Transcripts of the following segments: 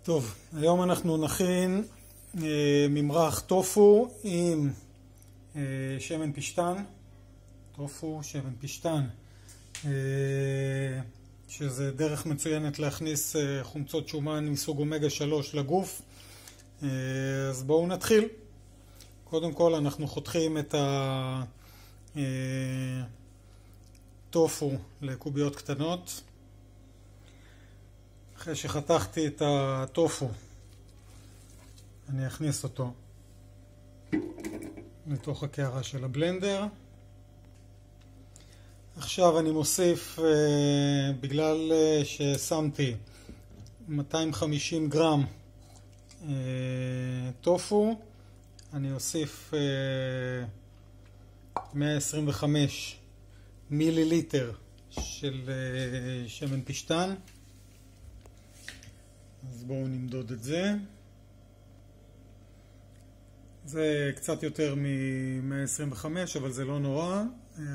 טוב, היום אנחנו נכין ממרח טופו עם שמן פשטן, טופו, שמן פשטן, שזה דרך מצוינת להכניס חומצות שומן מסוג אומגה 3 לגוף. אז בואו נתחיל. קודם כל אנחנו חותכים את הטופו לקוביות קטנות. אחרי שחתכתי את הטופו, אני אכניס אותו לתוך הקערה של הבלנדר. עכשיו אני מוסיף, בגלל ששמתי 250 גרם טופו, אני אוסיף 125 מיליליטר של שמן פשטן. אז בואו נמדוד את זה. זה קצת יותר מ-125, אבל זה לא נורא.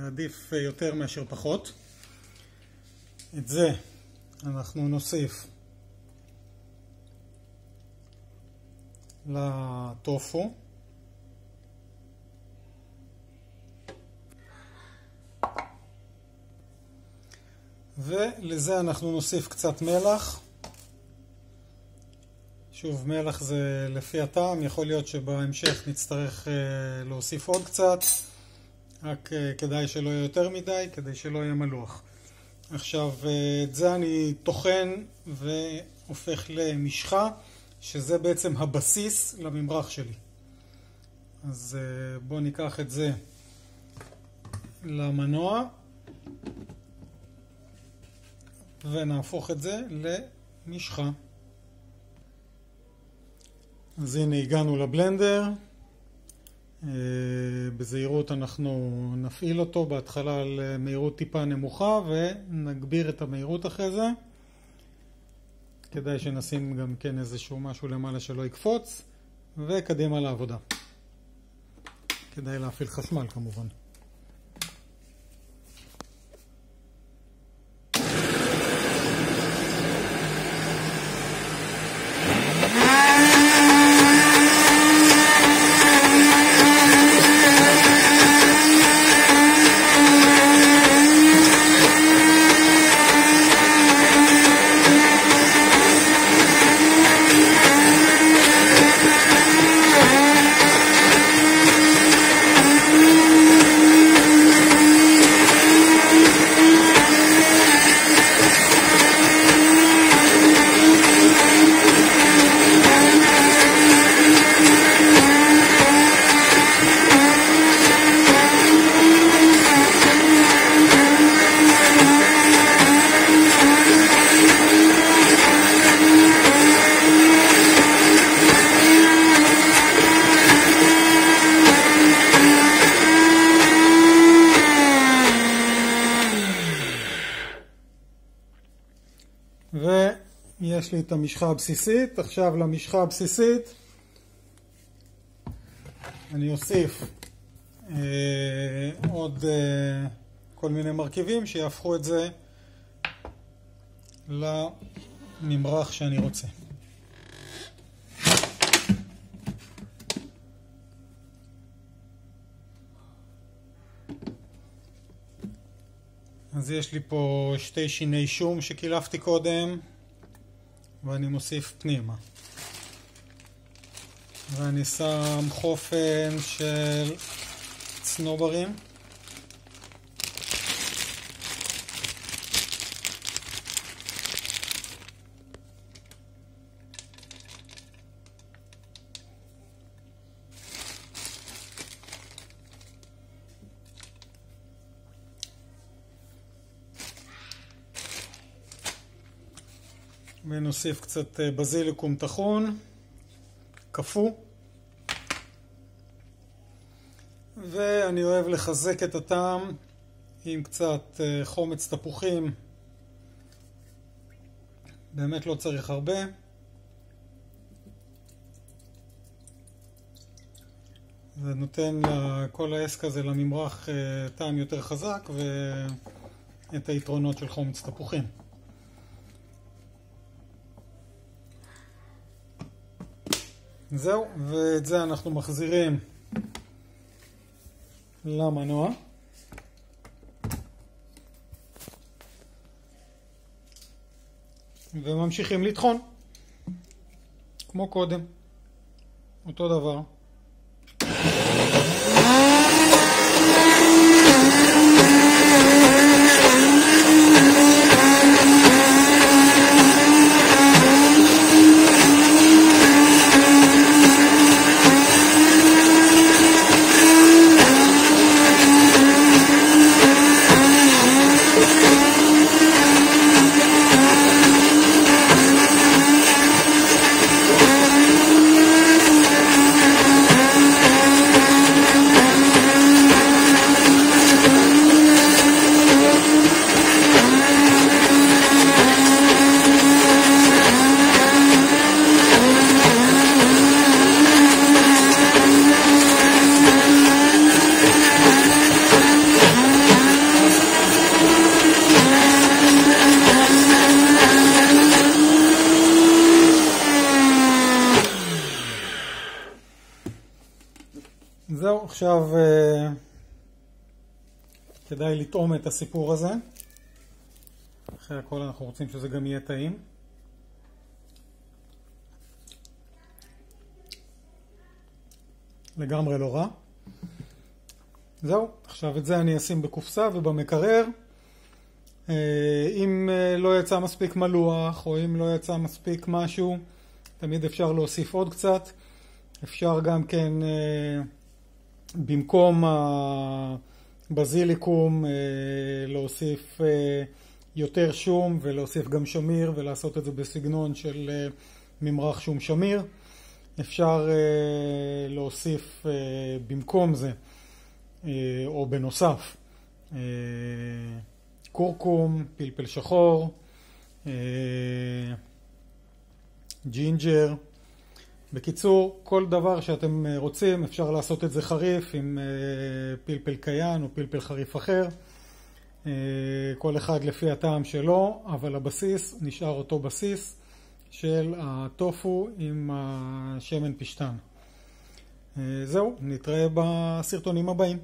עדיף יותר מאשר פחות. את זה אנחנו נוסיף לטופו. ולזה אנחנו נוסיף קצת מלח. שוב, מלח זה לפי הטעם, יכול להיות שבהמשך נצטרך להוסיף עוד קצת, רק כדאי שלא יהיה יותר מדי, כדי שלא יהיה מלוח. עכשיו, את זה אני טוחן והופך למשחה, שזה בעצם הבסיס לממרח שלי. אז בואו ניקח את זה למנוע, ונהפוך את זה למשחה. אז הנה הגענו לבלנדר. בזהירות אנחנו נפעיל אותו בהתחלה על מהירות טיפה נמוכה ונגביר את המהירות אחרי זה, כדאי שנשים גם כן איזשהו משהו למעלה שלא יקפוץ, וקדימה לעבודה. כדאי להפעיל חשמל כמובן. ויש לי את המשחה הבסיסית. עכשיו למשחה הבסיסית אני אוסיף עוד כל מיני מרכיבים שיהפכו את זה לממרח שאני רוצה. אז יש לי פה שתי שיני שום שקילפתי קודם, ואני מוסיף פנימה. ואני שם חופן של צנוברים. ונוסיף קצת בזיליקום טחון, קפוא. ואני אוהב לחזק את הטעם עם קצת חומץ תפוחים. באמת לא צריך הרבה. זה נותן לכל העסק הזה לממרח טעם יותר חזק ואת היתרונות של חומץ תפוחים. זהו, ואת זה אנחנו מחזירים למנוע. וממשיכים לטחון. כמו קודם. אותו דבר. זהו, עכשיו כדאי לטעום את הסיפור הזה. אחרי הכל אנחנו רוצים שזה גם יהיה טעים. לגמרי לא רע. זהו, עכשיו את זה אני אשים בקופסה ובמקרר. אם לא יצא מספיק מלוח או אם לא יצא מספיק משהו, תמיד אפשר להוסיף עוד קצת. אפשר גם כן במקום הבזיליקום להוסיף יותר שום ולהוסיף גם שמיר ולעשות את זה בסגנון של ממרח שום שמיר. אפשר להוסיף במקום זה או בנוסף קורקום, פלפל שחור, ג'ינג'ר. בקיצור, כל דבר שאתם רוצים אפשר לעשות את זה חריף עם פלפל קיין או פלפל חריף אחר. כל אחד לפי הטעם שלו, אבל הבסיס נשאר אותו בסיס של הטופו עם השמן פשטן. זהו, נתראה בסרטונים הבאים.